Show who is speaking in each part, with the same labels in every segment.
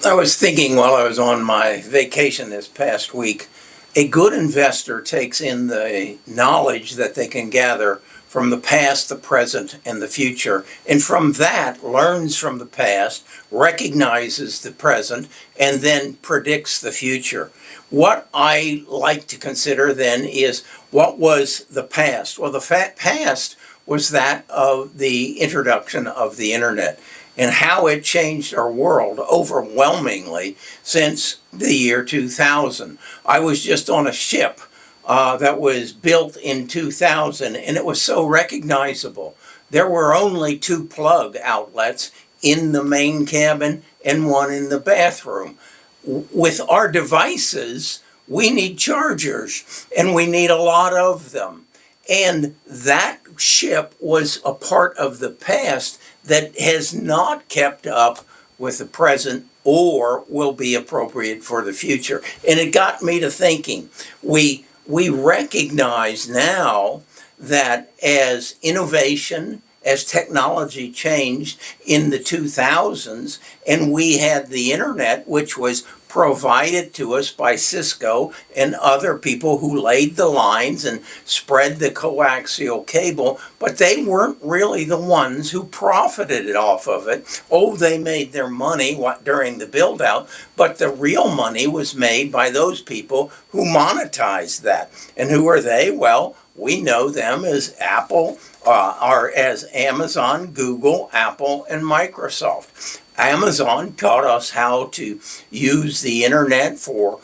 Speaker 1: I was thinking while I was on my vacation this past week, a good investor takes in the knowledge that they can gather from the past, the present, and the future, and from that learns from the past, recognizes the present, and then predicts the future. What I like to consider then is, what was the past? Well, the past was that of the introduction of the internet and how it changed our world overwhelmingly since the year 2000. I was just on a ship that was built in 2000, and it was so recognizable. There were only two plug outlets in the main cabin and one in the bathroom. With our devices, we need chargers, and we need a lot of them. And that ship was a part of the past that has not kept up with the present or will be appropriate for the future. And it got me to thinking. We recognize now that as innovation, as technology changed in the 2000s, and we had the internet, which was provided to us by Cisco and other people who laid the lines and spread the coaxial cable, but they weren't really the ones who profited off of it. Oh, they made their money during the build out, but the real money was made by those people who monetized that. And who are they? Well, we know them as Apple, or as Amazon, Google, Apple, and Microsoft. Amazon taught us how to use the internet for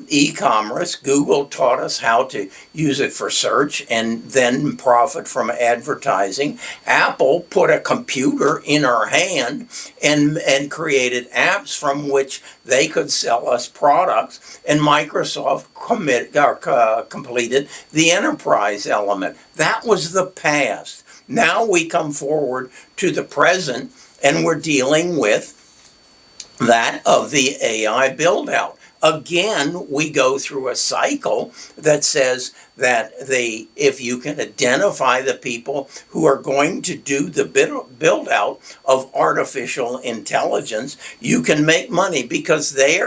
Speaker 1: e-commerce. Google taught us how to use it for search and then profit from advertising. Apple put a computer in our hand and created apps from which they could sell us products. And Microsoft completed the enterprise element. That was the past. Now we come forward to the present, and we're dealing with that of the AI build-out. Again, we go through a cycle that says that if you can identify the people who are going to do the build-out of artificial intelligence, you can make money, because they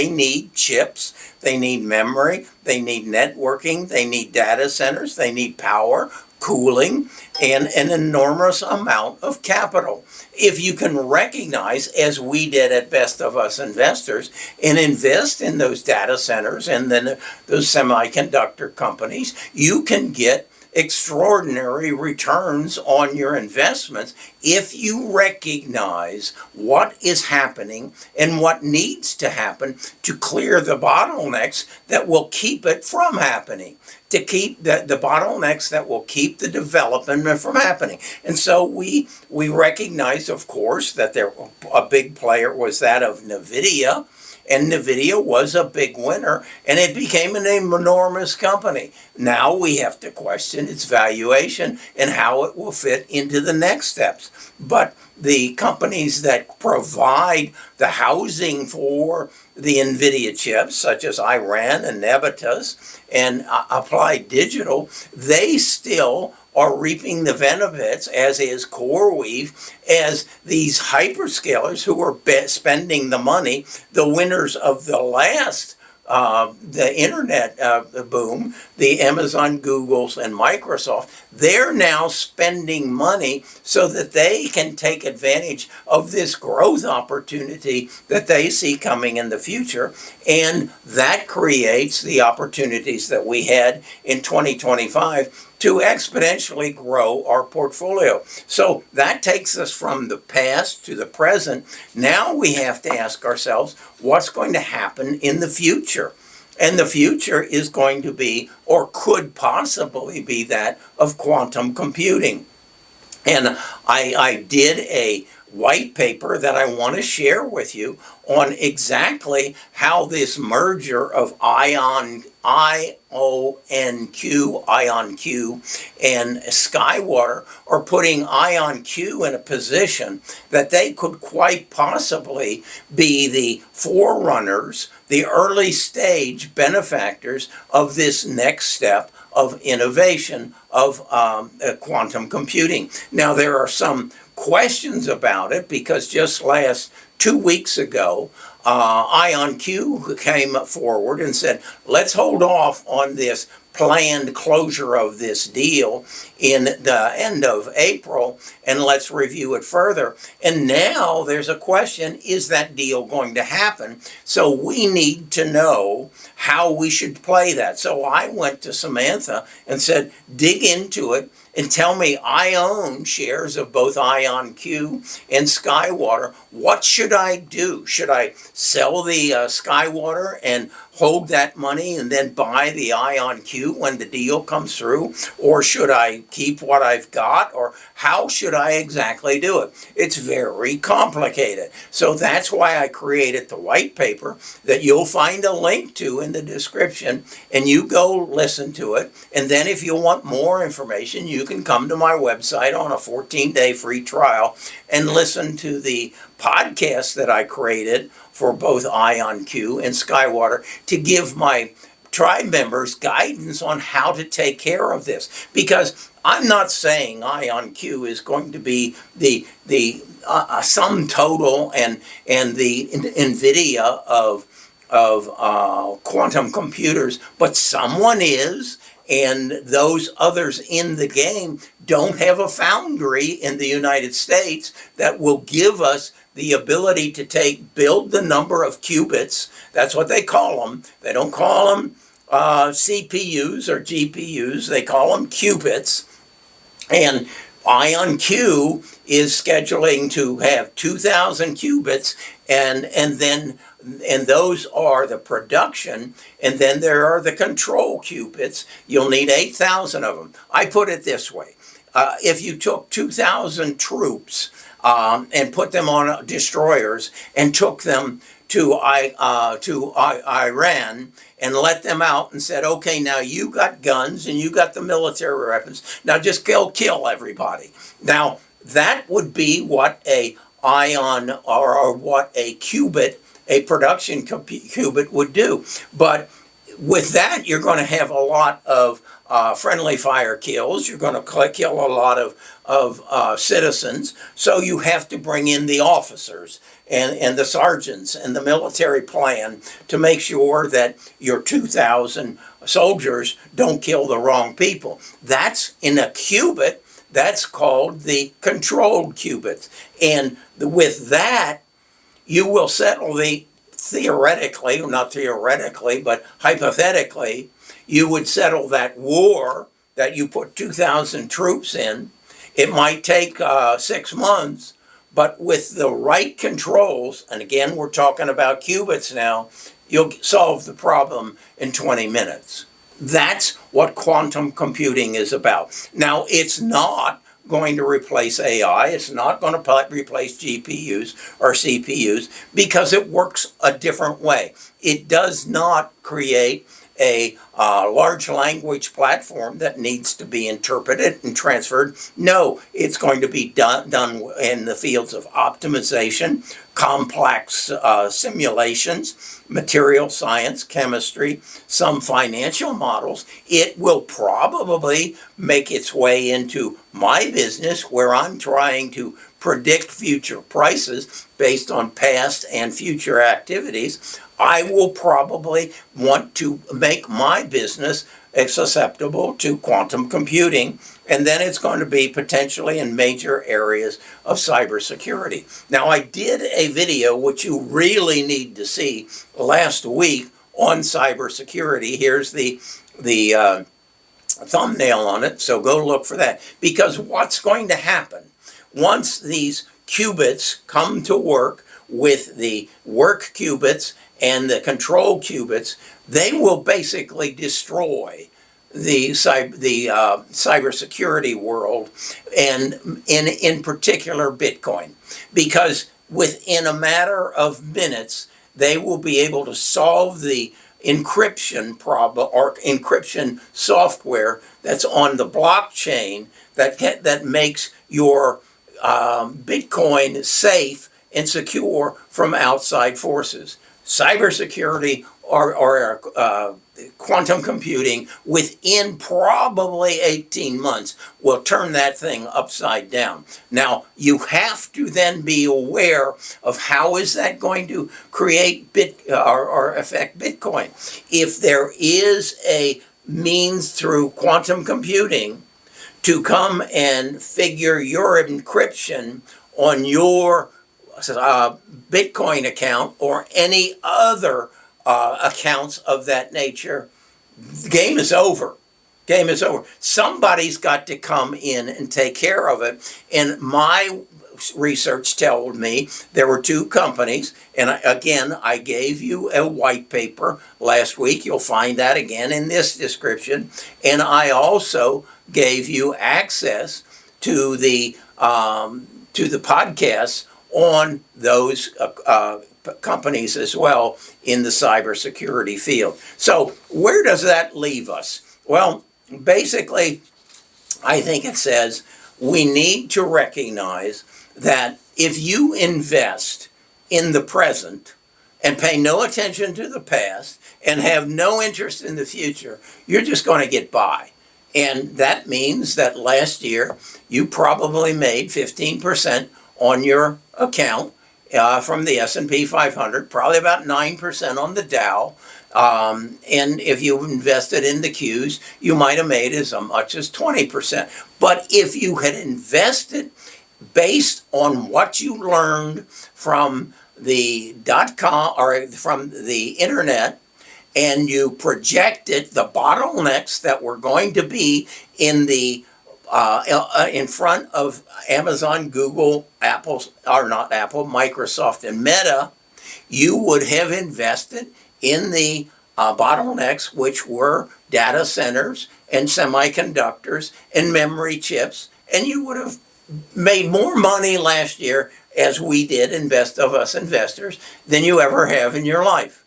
Speaker 1: need chips, they need memory, they need networking, they need data centers, they need power, cooling, and an enormous amount of capital. If you can recognize, as we did at Best of Us Investors, and invest in those data centers and then those semiconductor companies, you can get extraordinary returns on your investments if you recognize what is happening and what needs to happen to clear the bottlenecks that will keep it from happening, to keep the bottlenecks that will keep the development from happening. And so we recognize, of course, that a big player was that of NVIDIA. And NVIDIA was a big winner, and it became an enormous company. Now we have to question its valuation and how it will fit into the next steps. But the companies that provide the housing for the NVIDIA chips, such as Iran and Navitas and Applied Digital, they still are reaping the benefits, as is CoreWeave, as these hyperscalers who are spending the money, the winners of the last the internet boom, the Amazon, Googles, and Microsoft, they're now spending money so that they can take advantage of this growth opportunity that they see coming in the future. And that creates the opportunities that we had in 2025 to exponentially grow our portfolio. So that takes us from the past to the present. Now we have to ask ourselves, what's going to happen in the future? And the future is going to be, or could possibly be, that of quantum computing. And I did a white paper that I want to share with you on exactly how this merger of IonQ, and Skywater are putting IonQ in a position that they could quite possibly be the forerunners, the early stage benefactors of this next step of innovation of quantum computing. Now, there are some questions about it because just last 2 weeks ago, IonQ came forward and said, let's hold off on this planned closure of this deal in the end of April and let's review it further. And now there's a question, is that deal going to happen? So we need to know how we should play that. So I went to Samantha and said, dig into it and tell me, I own shares of both IonQ and Skywater. What should I do? Should I sell the Skywater and hold that money and then buy the IonQ when the deal comes through? Or should I keep what I've got? Or how should I exactly do it? It's very complicated. So that's why I created the white paper that you'll find a link to in the description, and you go listen to it. And then if you want more information, you can come to my website on a 14-day free trial and listen to the podcast that I created for both IonQ and Skywater to give my tribe members guidance on how to take care of this. Because I'm not saying IonQ is going to be the sum total and the NVIDIA of quantum computers, but someone is, and those others in the game don't have a foundry in the United States that will give us the ability to build the number of qubits. That's what they call them. They don't call them CPUs or GPUs. They call them qubits. And IonQ is scheduling to have 2,000 qubits, and those are the production, and then there are the control qubits. You'll need 8,000 of them. I put it this way. If you took 2,000 troops and put them on destroyers and took them to Iran and let them out and said, okay, now you got guns and you got the military weapons. Now just kill everybody. Now that would be what a ion or what a qubit, a production qubit would do. But with that, you're going to have a lot of friendly fire kills. You're going to kill a lot of citizens. So you have to bring in the officers and the sergeants and the military plan to make sure that your 2,000 soldiers don't kill the wrong people. That's in a qubit. That's called the controlled qubits. And with that, you will settle theoretically, not theoretically, but hypothetically, you would settle that war that you put 2,000 troops in. It might take 6 months, but with the right controls, and again, we're talking about qubits now, you'll solve the problem in 20 minutes. That's what quantum computing is about. Now, it's not going to replace AI. It's not going to replace GPUs or CPUs because it works a different way. It does not create a large language platform that needs to be interpreted and transferred. No, it's going to be done in the fields of optimization, complex simulations, material science, chemistry, some financial models. It will probably make its way into my business where I'm trying to predict future prices based on past and future activities. I will probably want to make my business susceptible to quantum computing, and then it's going to be potentially in major areas of cybersecurity. Now, I did a video, which you really need to see, last week on cybersecurity. Here's the thumbnail on it, so go look for that. Because what's going to happen once these qubits come to work with the work qubits and the control qubits, they will basically destroy the cybersecurity world, and in particular Bitcoin, because within a matter of minutes they will be able to solve the encryption problem or encryption software that's on the blockchain that makes your Bitcoin safe and secure from outside forces. Cybersecurity or quantum computing within probably 18 months will turn that thing upside down. Now, you have to then be aware of how is that going to create or affect Bitcoin. If there is a means through quantum computing to come and figure your encryption on your Bitcoin account or any other accounts of that nature, the game is over. Game is over. Somebody's got to come in and take care of it. And my research told me there were two companies. And I gave you a white paper last week. You'll find that again in this description. And I also gave you access to the podcasts on those companies as well in the cybersecurity field. So where does that leave us? Well, basically, I think it says we need to recognize that if you invest in the present and pay no attention to the past and have no interest in the future, you're just going to get by. And that means that last year you probably made 15% on your account from the S&P 500, probably about 9% on the Dow. And if you invested in the Qs, you might have made as much as 20%. But if you had invested based on what you learned from the .com or from the internet, and you projected the bottlenecks that were going to be in the in front of Amazon, Google, Microsoft, and Meta, you would have invested in the bottlenecks, which were data centers and semiconductors and memory chips, and you would have made more money last year, as we did in Best of Us Investors, than you ever have in your life.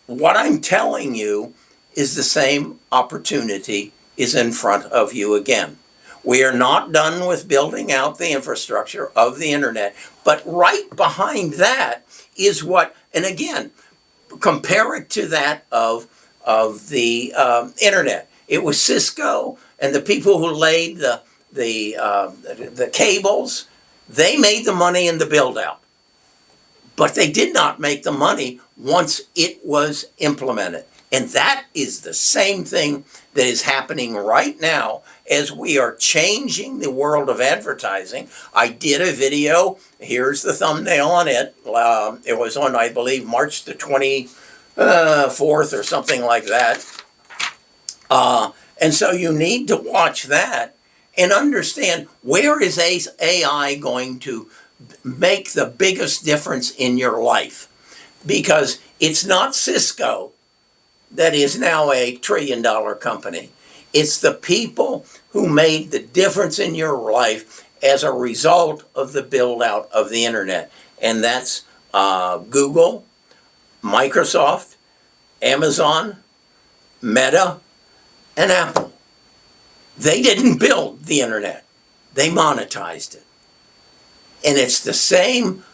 Speaker 1: What I'm telling you is the same opportunity is in front of you again. We are not done with building out the infrastructure of the internet, but right behind that is what, and again, compare it to that of the internet. It was Cisco and the people who laid the cables. They made the money in the build out, but they did not make the money once it was implemented. And that is the same thing that is happening right now as we are changing the world of advertising. I did a video. Here's the thumbnail on it. It was on, I believe, March the 24th or something like that. And so you need to watch that and understand, where is AI going to make the biggest difference in your life? Because it's not Cisco that is now a $1 trillion company. It's the people who made the difference in your life as a result of the build out of the internet. And that's Google, Microsoft, Amazon, Meta, and Apple. They didn't build the internet. They monetized it. And it's the same.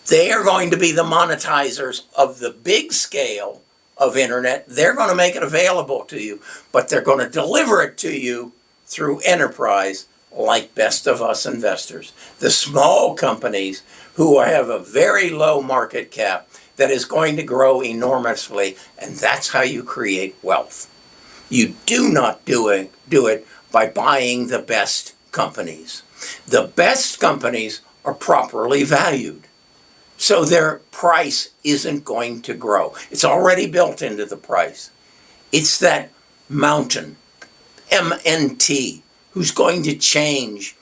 Speaker 1: They are going to be the monetizers of the big scale of internet. They're going to make it available to you, but they're going to deliver it to you through enterprise like Best of Us Investors. The small companies who have a very low market cap that is going to grow enormously, and that's how you create wealth. You do not do it by buying the best companies. The best companies are properly valued, so their price isn't going to grow. It's already built into the price. It's that mountain, MNT, who's going to change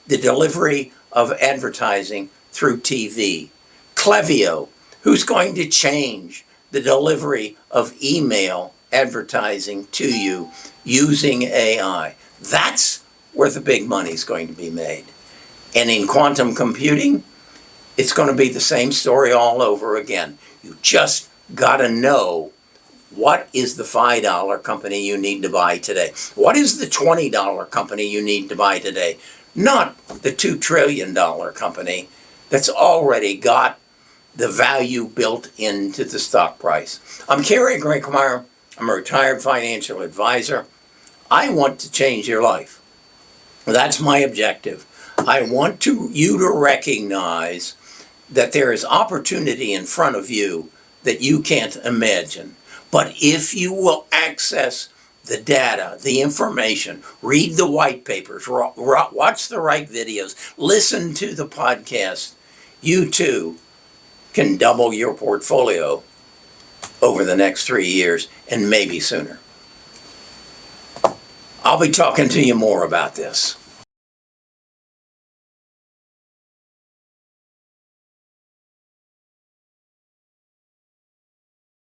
Speaker 1: the delivery of advertising through TV. Clevio, who's going to change the delivery of email advertising to you using AI. That's where the big money is going to be made. And in quantum computing, it's going to be the same story all over again. You just got to know, what is the $5 company you need to buy today? What is the $20 company you need to buy today? Not the $2 trillion company that's already got the value built into the stock price. I'm Kerry Grinkmeyer. I'm a retired financial advisor. I want to change your life. That's my objective. I want you to recognize that there is opportunity in front of you that you can't imagine. But if you will access the data, the information, read the white papers, watch the right videos, listen to the podcast, you too can double your portfolio over the next 3 years and maybe sooner. I'll be talking to you more about this.